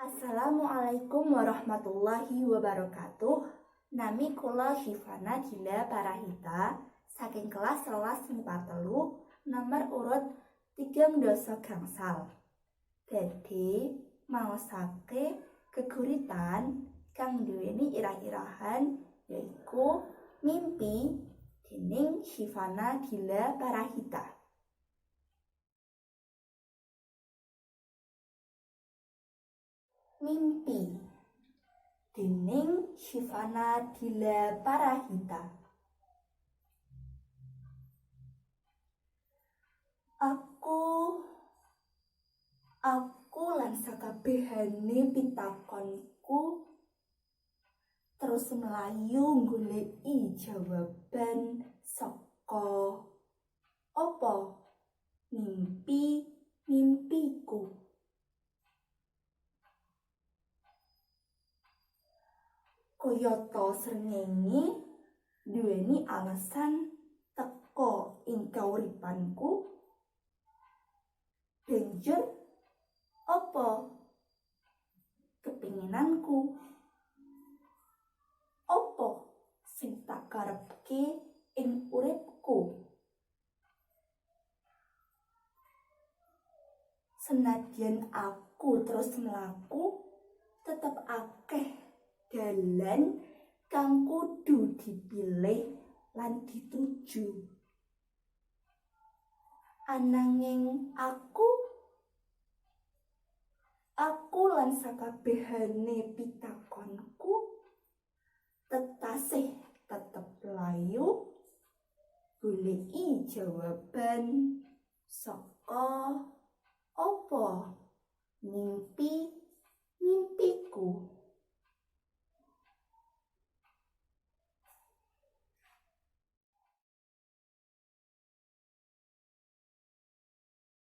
Assalamualaikum warahmatullahi wabarakatuh. Nami kula Syifana Gila Parahita saking kelas 11 nomor urut 3 gangsal. Dadi maosake geguritan kang duweni irah-irahan yaiku mimpi dening Syifana Gila Parahita. Mimpi dening Syifana Gila Parahita. Aku lan sakabehane pitakonku terus melayu goleki jawaban saka apa mimpiku. Kayata srengenge duweni alasan teka ing kauripanku. Banjur apa kepinginanku? Apa sing tak karepke ing uripku? Senadyan aku terus mlaku, tetep akeh dalan kang kudu dipilih lan dituju. Ananging aku lan sakabehane pitakonku tetep layu goleki jawaban saka apa mimpiku.